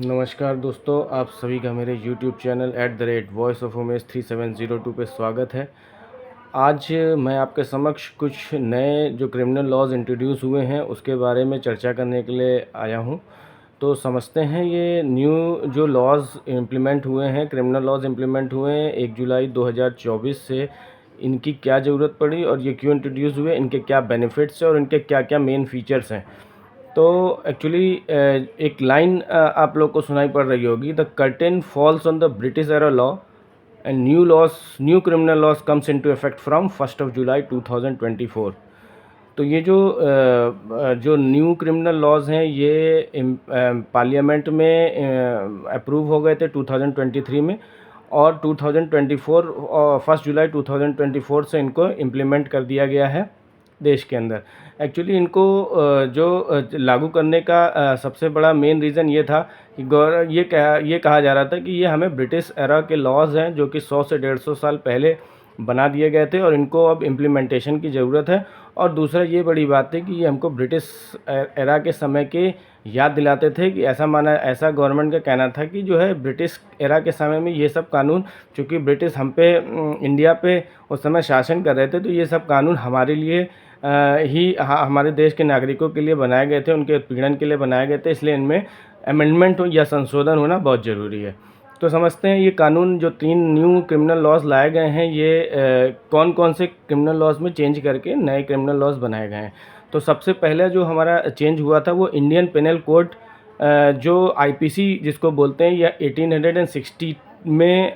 नमस्कार दोस्तों, आप सभी का मेरे YouTube channel @Voice of Umesh 3702 पे स्वागत है। आज मैं आपके समक्ष कुछ नए जो क्रिमिनल लॉज इंट्रोड्यूस हुए हैं उसके बारे में चर्चा करने के लिए आया हूँ। तो समझते हैं ये न्यू जो लॉज इम्प्लीमेंट हुए हैं, क्रिमिनल लॉज इम्प्लीमेंट हुए हैं 1 जुलाई 2024 से, इनकी क्या ज़रूरत पड़ी और ये क्यों इंट्रोड्यूस हुए, इनके क्या बेनिफिट्स हैं और इनके क्या क्या मेन फीचर्स हैं। तो एक्चुअली एक लाइन आप लोग को सुनाई पड़ रही होगी, the curtain falls on the British era law and new criminal laws comes into effect from 1 July 2024। तो ये जो न्यू क्रिमिनल लॉज हैं ये पार्लियामेंट में अप्रूव हो गए थे 2023 में, और 2024 1 जुलाई 2024 से इनको इम्प्लीमेंट कर दिया गया है देश के अंदर। एक्चुअली इनको लागू करने का सबसे बड़ा मेन रीज़न ये था कि ये कहा जा रहा था कि ये हमें ब्रिटिश एरा के लॉज हैं जो कि 100 से 150 साल पहले बना दिए गए थे और इनको अब इम्प्लीमेंटेशन की ज़रूरत है। और दूसरा ये बड़ी बात है कि ये हमको ब्रिटिश एरा के समय के याद दिलाते थे कि ऐसा गवर्नमेंट का कहना था कि जो है ब्रिटिश एरा के समय में ये सब कानून, चूँकि ब्रिटिश हम पे इंडिया पे उस समय शासन कर रहे थे, तो ये सब कानून हमारे लिए हमारे देश के नागरिकों के लिए बनाए गए थे, उनके उत्पीड़न के लिए बनाए गए थे, इसलिए इनमें अमेंडमेंट या संशोधन होना बहुत ज़रूरी है। तो समझते हैं ये कानून जो 3 न्यू क्रिमिनल लॉज लाए गए हैं ये कौन कौन से क्रिमिनल लॉज में चेंज करके नए क्रिमिनल लॉज बनाए गए हैं। तो सबसे पहले जो हमारा चेंज हुआ था वो इंडियन पेनल कोड, जो आईपीसी जिसको बोलते हैं, या 1860 में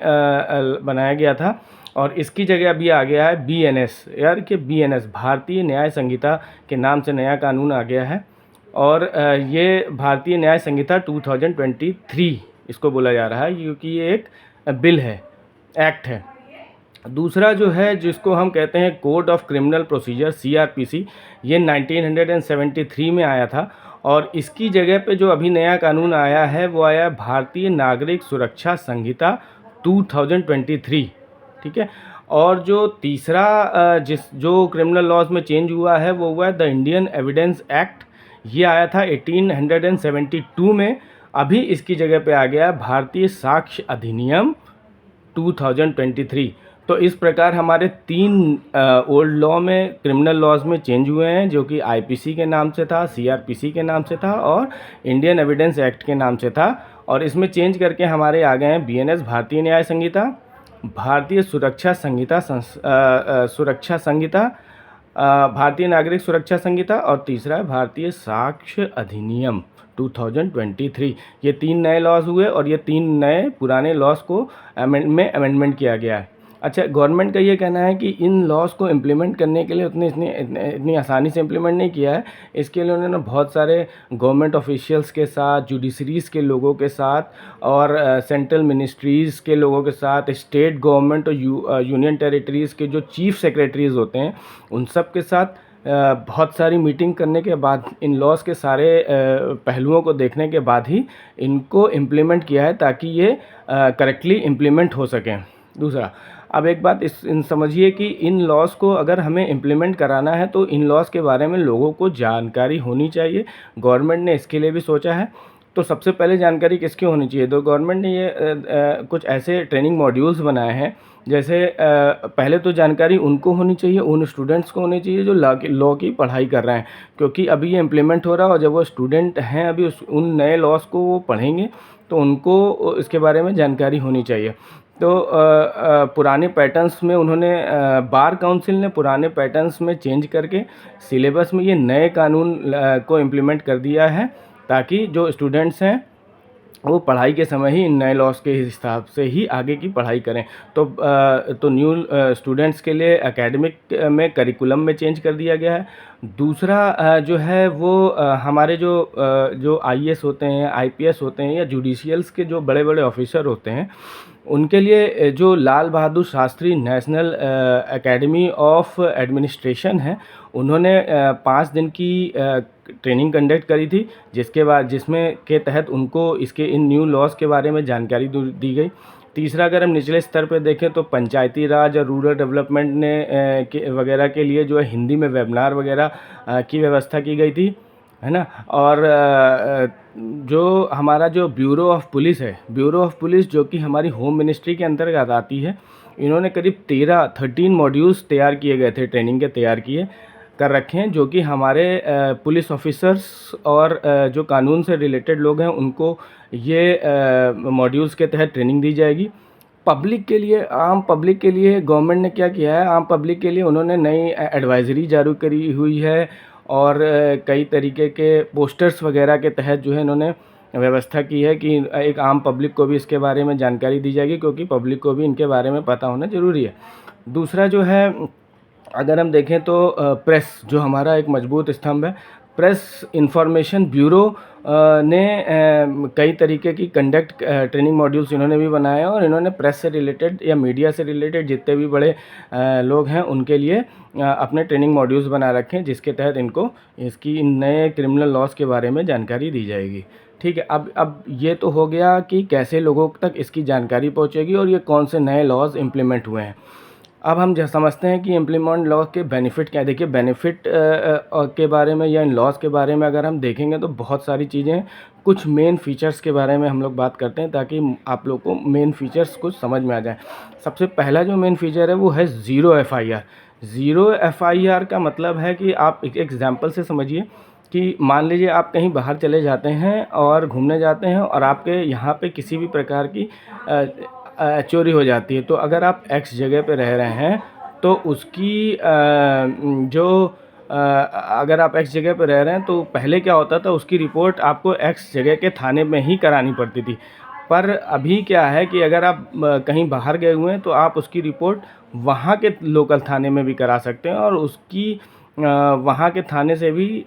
बनाया गया था, और इसकी जगह अभी आ गया है बीएनएस, यार कि बीएनएस भारतीय न्याय संहिता के नाम से नया कानून आ गया है। और ये भारतीय न्याय संहिता 2023 इसको बोला जा रहा है, क्योंकि ये एक बिल है, एक्ट है। दूसरा जो है जिसको हम कहते हैं code of criminal procedure CrPC, ये 1973 में आया था, और इसकी जगह पे जो अभी नया कानून आया है वो आया भारतीय नागरिक सुरक्षा संहिता 2023, ठीक है। और जो तीसरा जो क्रिमिनल लॉज में चेंज हुआ है वो हुआ है द इंडियन एविडेंस एक्ट, ये आया था 1872 में, अभी इसकी जगह पे आ गया भारतीय साक्ष्य अधिनियम 2023। तो इस प्रकार हमारे 3 ओल्ड लॉ में क्रिमिनल लॉज में चेंज हुए हैं, जो कि आईपीसी के नाम से था, सीआरपीसी के नाम से था और इंडियन एविडेंस एक्ट के नाम से था। और इसमें चेंज करके हमारे आ गए हैं बीएनएस भारतीय न्याय संहिता, भारतीय सुरक्षा संहिता, भारतीय नागरिक सुरक्षा संहिता, और तीसरा है भारतीय साक्ष्य अधिनियम 2023। ये 3 नए लॉज हुए और ये 3 नए पुराने लॉज को अमेंडमेंट किया गया है। अच्छा, गवर्नमेंट का ये कहना है कि इन लॉज को इम्प्लीमेंट करने के लिए इतनी आसानी से इम्प्लीमेंट नहीं किया है। इसके लिए उन्होंने बहुत सारे गवर्नमेंट ऑफिशियल्स के साथ, जुडिशरीज़ के लोगों के साथ और सेंट्रल मिनिस्ट्रीज़ के लोगों के साथ, स्टेट गवर्नमेंट और यूनियन टेरिटरीज़ के जो चीफ सेक्रेटरीज़ होते हैं उन सब के साथ बहुत सारी मीटिंग करने के बाद, इन लॉज के सारे पहलुओं को देखने के बाद ही इनको इम्प्लीमेंट किया है, ताकि ये करेक्टली इम्प्लीमेंट हो सकें। दूसरा, अब एक बात समझिए कि इन लॉज को अगर हमें इम्प्लीमेंट कराना है तो इन लॉज के बारे में लोगों को जानकारी होनी चाहिए। गवर्नमेंट ने इसके लिए भी सोचा है। तो सबसे पहले जानकारी किसकी होनी चाहिए? तो गवर्नमेंट ने ये कुछ ऐसे ट्रेनिंग मॉड्यूल्स बनाए हैं, जैसे पहले तो जानकारी उनको होनी चाहिए, उन स्टूडेंट्स को होनी चाहिए जो लॉ की पढ़ाई कर रहे हैं, क्योंकि अभी ये इम्प्लीमेंट हो रहा है और जब वो स्टूडेंट हैं अभी उन नए लॉज को वो पढ़ेंगे तो उनको इसके बारे में जानकारी होनी चाहिए। तो पुराने पैटर्न्स में उन्होंने बार काउंसिल ने पुराने पैटर्न्स में चेंज करके सिलेबस में ये नए कानून को इम्प्लीमेंट कर दिया है, ताकि जो स्टूडेंट्स हैं वो पढ़ाई के समय ही इन नए लॉज के हिसाब से ही आगे की पढ़ाई करें। तो न्यू स्टूडेंट्स के लिए एकेडमिक में करिकुलम में चेंज कर दिया गया है। दूसरा जो है वो हमारे जो आईएएस होते हैं, आईपीएस होते हैं, या जुडिशियल्स के जो बड़े बड़े ऑफिसर होते हैं, उनके लिए जो Lal Bahadur Shastri national academy of administration है, उन्होंने 5 दिन की ट्रेनिंग कंडक्ट करी थी, जिसमें के तहत उनको इन न्यू लॉज के बारे में जानकारी दी गई। तीसरा, अगर हम निचले स्तर पर देखें तो पंचायती राज और रूरल डेवलपमेंट वगैरह के लिए जो है हिंदी में वेबिनार वगैरह की व्यवस्था की गई थी। है ना। और जो हमारा जो ब्यूरो ऑफ पुलिस है, ब्यूरो ऑफ पुलिस जो कि हमारी होम मिनिस्ट्री के अंतर्गत आती है, इन्होंने करीब 13 मॉड्यूल्स तैयार किए गए थे, ट्रेनिंग के तैयार किए कर रखे हैं, जो कि हमारे पुलिस ऑफिसर्स और जो कानून से रिलेटेड लोग हैं उनको ये मॉड्यूल्स के तहत ट्रेनिंग दी जाएगी। पब्लिक के लिए, आम पब्लिक के लिए गवर्नमेंट ने क्या किया है, आम पब्लिक के लिए उन्होंने नई एडवाइजरी जारी करी हुई है और कई तरीके के पोस्टर्स वगैरह के तहत जो है इन्होंने व्यवस्था की है कि एक आम पब्लिक को भी इसके बारे में जानकारी दी जाएगी, क्योंकि पब्लिक को भी इनके बारे में पता होना ज़रूरी है। दूसरा जो है, अगर हम देखें तो प्रेस जो हमारा एक मजबूत स्तंभ है, प्रेस इंफॉर्मेशन ब्यूरो ने कई तरीके की कंडक्ट ट्रेनिंग मॉड्यूल्स इन्होंने भी बनाए हैं और इन्होंने प्रेस से रिलेटेड या मीडिया से रिलेटेड जितने भी बड़े लोग हैं उनके लिए अपने ट्रेनिंग मॉड्यूल्स बना रखे हैं, जिसके तहत इनको इसकी नए क्रिमिनल लॉज के बारे में जानकारी दी जाएगी। ठीक है, अब ये तो हो गया कि कैसे लोगों तक इसकी जानकारी पहुंचेगी और ये कौन से नए लॉज इम्प्लीमेंट हुए हैं। अब हम जो समझते हैं कि इम्प्लीमेंट लॉ के बेनिफिट क्या है। देखिए, बेनिफिट के बारे में या इन लॉज के बारे में अगर हम देखेंगे तो बहुत सारी चीज़ें, कुछ मेन फीचर्स के बारे में हम लोग बात करते हैं ताकि आप लोग को मेन फीचर्स कुछ समझ में आ जाए। सबसे पहला जो मेन फीचर है वो है ज़ीरो एफआईआर। ज़ीरो एफआईआर का मतलब है कि आप एक एग्जांपल से समझिए कि मान लीजिए आप कहीं बाहर चले जाते हैं और घूमने जाते हैं और आपके यहाँ पे किसी भी प्रकार की चोरी हो जाती है, तो अगर आप एक्स जगह पे रह रहे हैं तो उसकी अगर आप एक्स जगह पे रह रहे हैं तो पहले क्या होता था, उसकी रिपोर्ट आपको एक्स जगह के थाने में ही करानी पड़ती थी। पर अभी क्या है कि अगर आप कहीं बाहर गए हुए हैं तो आप उसकी रिपोर्ट वहाँ के लोकल थाने में भी करा सकते हैं और उसकी वहाँ के थाने से भी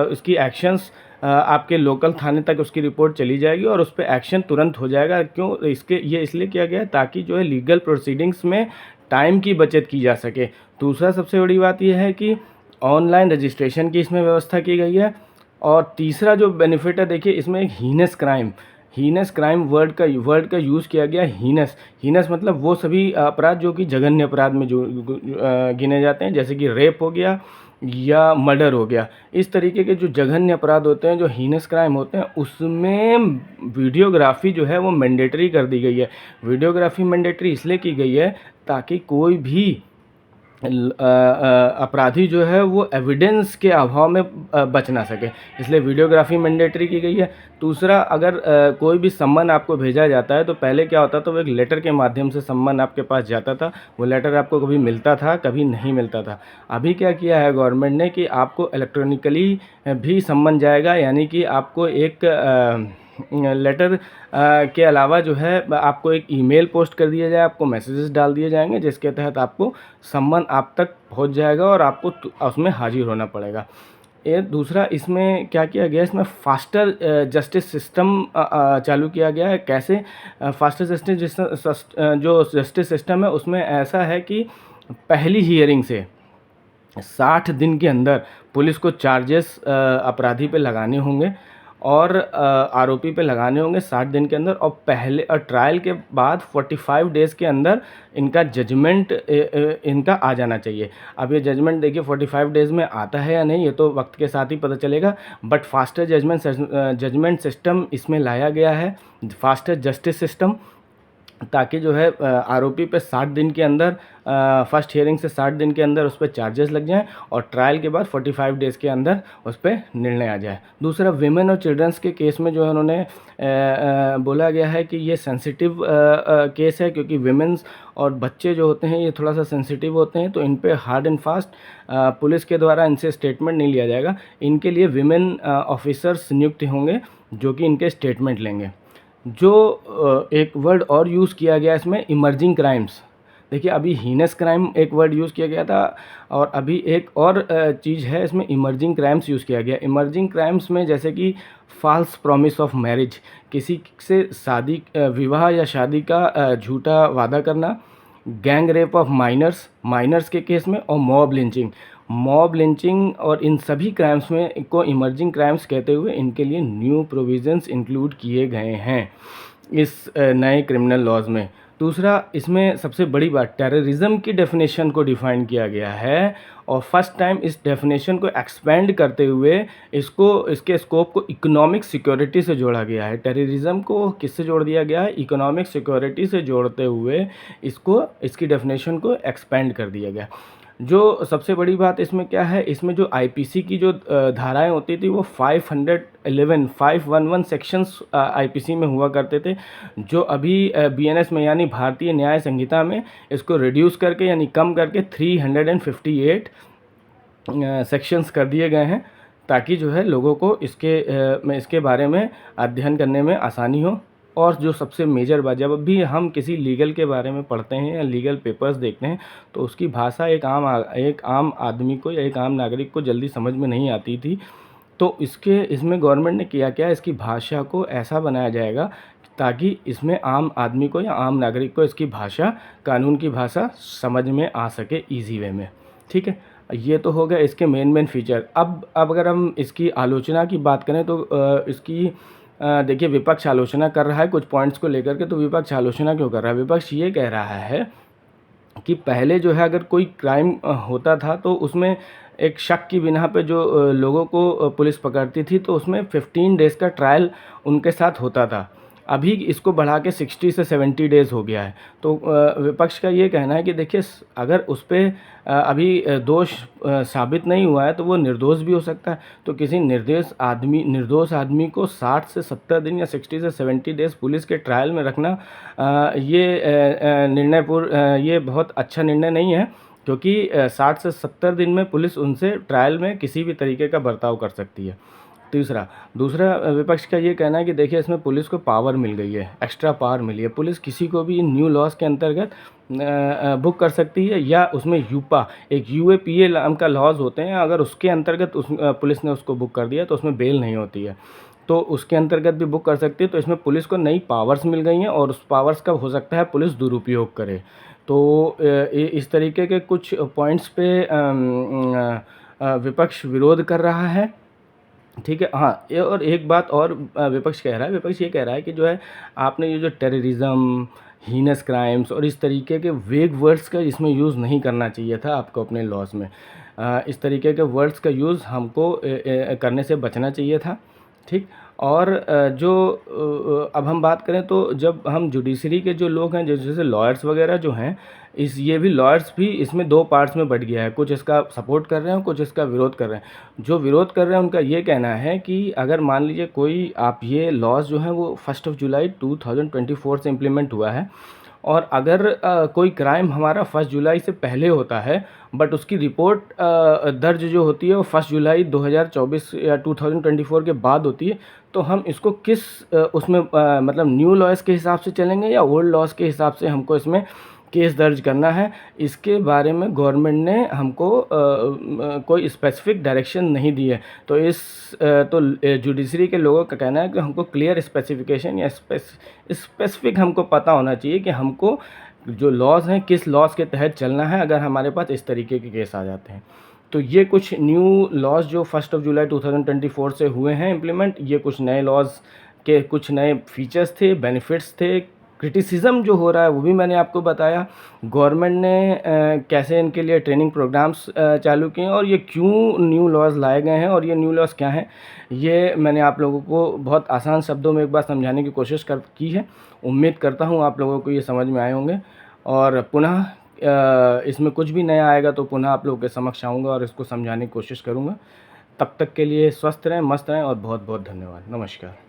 उसकी एक्शंस आपके लोकल थाने तक उसकी रिपोर्ट चली जाएगी और उस पर एक्शन तुरंत हो जाएगा। क्यों ये इसलिए किया गया है ताकि जो है लीगल प्रोसीडिंग्स में टाइम की बचत की जा सके। दूसरा सबसे बड़ी बात यह है कि ऑनलाइन रजिस्ट्रेशन की इसमें व्यवस्था की गई है। और तीसरा जो बेनिफिट है, देखिए इसमें एक हीनस क्राइम वर्ड का यूज़ किया गया। हीनस मतलब वो सभी अपराध जो कि जघन्य अपराध में जो गिने जाते हैं, जैसे कि रेप हो गया या मर्डर हो गया। इस तरीके के जो जघन्य अपराध होते हैं, जो हीनस क्राइम होते हैं, उसमें वीडियोग्राफी जो है वो मैंडेटरी कर दी गई है। वीडियोग्राफी मैंडेटरी इसलिए की गई है ताकि कोई भी अपराधी जो है वो एविडेंस के अभाव में बच ना सके, इसलिए वीडियोग्राफी मैंडेटरी की गई है। दूसरा, अगर कोई भी सम्मन आपको भेजा जाता है तो पहले क्या होता था, वो एक लेटर के माध्यम से सम्मन आपके पास जाता था। वो लेटर आपको कभी मिलता था, कभी नहीं मिलता था। अभी क्या किया है गवर्नमेंट ने कि आपको इलेक्ट्रॉनिकली भी सम्मन जाएगा, यानी कि आपको एक लेटर के अलावा जो है आपको एक ईमेल पोस्ट कर दिया जाए, आपको मैसेजेस डाल दिए जाएंगे जिसके तहत आपको सम्मन आप तक पहुंच जाएगा और आपको उसमें हाजिर होना पड़ेगा। ये दूसरा, इसमें क्या किया गया, इसमें फास्टर जस्टिस सिस्टम चालू किया गया है। कैसे फास्टर जो जस्टिस सिस्टम है उसमें ऐसा है कि पहली हियरिंग से 60 दिन के अंदर पुलिस को चार्जेस अपराधी पे लगाने होंगे और आरोपी पे लगाने होंगे 60 दिन के अंदर, और ट्रायल के बाद 45 डेज़ के अंदर इनका जजमेंट इनका आ जाना चाहिए। अब ये जजमेंट देखिए 45 डेज़ में आता है या नहीं, ये तो वक्त के साथ ही पता चलेगा, बट फास्टर जजमेंट सिस्टम इसमें लाया गया है, फास्टर जस्टिस सिस्टम, ताकि जो है आरोपी पे 60 दिन के अंदर फर्स्ट हियरिंग से 60 दिन के अंदर उस पर चार्जेस लग जाएं और ट्रायल के बाद 45 डेज़ के अंदर उस पर निर्णय आ जाए। दूसरा, विमेन और चिल्ड्रंस के केस में जो है उन्होंने बोला गया है कि ये सेंसिटिव केस है, क्योंकि विमेंस और बच्चे जो होते हैं ये थोड़ा सा सेंसिटिव होते हैं, तो इन पे हार्ड एंड फास्ट पुलिस के द्वारा इनसे स्टेटमेंट नहीं लिया जाएगा। इनके लिए विमेन ऑफिसर्स नियुक्त होंगे जो कि इनके स्टेटमेंट लेंगे। जो एक वर्ड और यूज़ किया गया इसमें, इमर्जिंग क्राइम्स। देखिए, अभी हीनस क्राइम एक वर्ड यूज़ किया गया था और अभी एक और चीज़ है इसमें, इमर्जिंग क्राइम्स यूज़ किया गया। इमर्जिंग क्राइम्स में जैसे कि फॉल्स प्रॉमिस ऑफ मैरिज, किसी से विवाह या शादी का झूठा वादा करना, गैंग रेप ऑफ माइनर्स के केस में, और मॉब लिंचिंग और इन सभी क्राइम्स में को इमर्जिंग क्राइम्स कहते हुए इनके लिए न्यू प्रोविजंस इंक्लूड किए गए हैं इस नए क्रिमिनल लॉज में। दूसरा, इसमें सबसे बड़ी बात, टेररिज्म की डेफिनेशन को डिफ़ाइन किया गया है और फर्स्ट टाइम इस डेफिनेशन को एक्सपेंड करते हुए इसके स्कोप को इकोनॉमिक सिक्योरिटी से जोड़ा गया है। टेररिज्म को किससे जोड़ दिया गया है? इकोनॉमिक सिक्योरिटी से जोड़ते हुए इसकी डेफिनेशन को एक्सपेंड कर दिया गया। जो सबसे बड़ी बात इसमें क्या है, इसमें जो आईपीसी की जो धाराएं होती थी वो 511 सेक्शंस आईपीसी में हुआ करते थे, जो अभी बीएनएस में यानी भारतीय न्याय संहिता में इसको रिड्यूस करके यानी कम करके 358 सेक्शंस कर दिए गए हैं, ताकि जो है लोगों को इसके बारे में अध्ययन करने में आसानी हो। और जो सबसे मेजर बात, जब भी हम किसी लीगल के बारे में पढ़ते हैं या लीगल पेपर्स देखते हैं तो उसकी भाषा एक आम आदमी को या एक आम नागरिक को जल्दी समझ में नहीं आती थी। तो इसमें गवर्नमेंट ने किया क्या, इसकी भाषा को ऐसा बनाया जाएगा ताकि इसमें आम आदमी को या आम नागरिक को इसकी भाषा, कानून की भाषा समझ में आ सके ईजी वे में। ठीक है, ये तो हो गया इसके मेन फीचर। अब अगर हम इसकी आलोचना की बात करें तो इसकी देखिए, विपक्ष आलोचना कर रहा है कुछ पॉइंट्स को लेकर के। तो विपक्ष आलोचना क्यों कर रहा है? विपक्ष ये कह रहा है कि पहले जो है अगर कोई क्राइम होता था तो उसमें एक शक की बिना पे जो लोगों को पुलिस पकड़ती थी तो उसमें 15 डेज़ का ट्रायल उनके साथ होता था। अभी इसको बढ़ा के 60 से 70 डेज़ हो गया है। तो विपक्ष का ये कहना है कि देखिए, अगर उस पर अभी दोष साबित नहीं हुआ है तो वो निर्दोष भी हो सकता है। तो किसी निर्दोष आदमी को 60 से 70 दिन या 60 से 70 डेज़ पुलिस के ट्रायल में रखना, ये बहुत अच्छा निर्णय नहीं है, क्योंकि 60 से 70 दिन में पुलिस उनसे ट्रायल में किसी भी तरीके का बर्ताव कर सकती है। दूसरा विपक्ष का ये कहना है कि देखिए, इसमें पुलिस को पावर मिल गई है, एक्स्ट्रा पावर मिली है। पुलिस किसी को भी न्यू लॉज के अंतर्गत बुक कर सकती है, या उसमें एक यूएपीए नाम का लॉज होते हैं, अगर उसके अंतर्गत पुलिस ने उसको बुक कर दिया तो उसमें बेल नहीं होती है, तो उसके अंतर्गत भी बुक कर सकती है। तो इसमें पुलिस को नई पावर्स मिल गई हैं और उस पावर्स का हो सकता है पुलिस दुरुपयोग करे। तो इस तरीके के कुछ पॉइंट्स पे विपक्ष विरोध कर रहा है। ठीक है, हाँ, ये और एक बात और विपक्ष ये कह रहा है कि जो है आपने ये जो टेररिज्म, हीनस क्राइम्स और इस तरीके के वेग वर्ड्स का इसमें यूज़ नहीं करना चाहिए था आपको अपने लॉज में। इस तरीके के वर्ड्स का यूज़ हमको करने से बचना चाहिए था। ठीक, और अब हम बात करें तो जब हम जुडिशरी के जो लोग हैं, जैसे लॉयर्स वगैरह जो हैं, ये भी लॉयर्स भी इसमें 2 पार्ट्स में बँट गया है। कुछ इसका सपोर्ट कर रहे हैं, कुछ इसका विरोध कर रहे हैं। जो विरोध कर रहे हैं उनका ये कहना है कि अगर मान लीजिए ये लॉज जो हैं वो 1 जुलाई 2024 से इम्प्लीमेंट हुआ है, और अगर कोई क्राइम हमारा 1 जुलाई से पहले होता है, बट उसकी रिपोर्ट दर्ज जो होती है वो 1 जुलाई 2024 या 2024 के बाद होती है, तो हम इसको उसमें मतलब न्यू लॉज के हिसाब से चलेंगे या ओल्ड लॉज के हिसाब से हमको इसमें केस दर्ज करना है? इसके बारे में गवर्नमेंट ने हमको कोई स्पेसिफिक डायरेक्शन नहीं दी है। तो जुडिशरी के लोगों का कहना है कि हमको क्लियर स्पेसिफिकेशन या स्पेसिफिक हमको पता होना चाहिए कि हमको जो लॉज हैं किस लॉज के तहत चलना है, अगर हमारे पास इस तरीके के केस आ जाते हैं। तो ये कुछ न्यू लॉज जो 1 जुलाई 2024 से हुए हैं इम्प्लीमेंट, ये कुछ नए लॉज के कुछ नए फीचर्स थे, बेनिफिट्स थे। क्रिटिसिज्म जो हो रहा है वो भी मैंने आपको बताया। गवर्नमेंट ने कैसे इनके लिए ट्रेनिंग प्रोग्राम्स चालू किए हैं और ये क्यों न्यू लॉज लाए गए हैं और ये न्यू लॉज क्या हैं, ये मैंने आप लोगों को बहुत आसान शब्दों में एक बार समझाने की कोशिश की है। उम्मीद करता हूँ आप लोगों को ये समझ में आए होंगे, और पुनः इसमें कुछ भी नया आएगा तो पुनः आप लोगों के समक्ष आऊँगा और इसको समझाने की कोशिश करूँगा। तब तक के लिए स्वस्थ रहें, मस्त रहें और बहुत बहुत धन्यवाद। नमस्कार।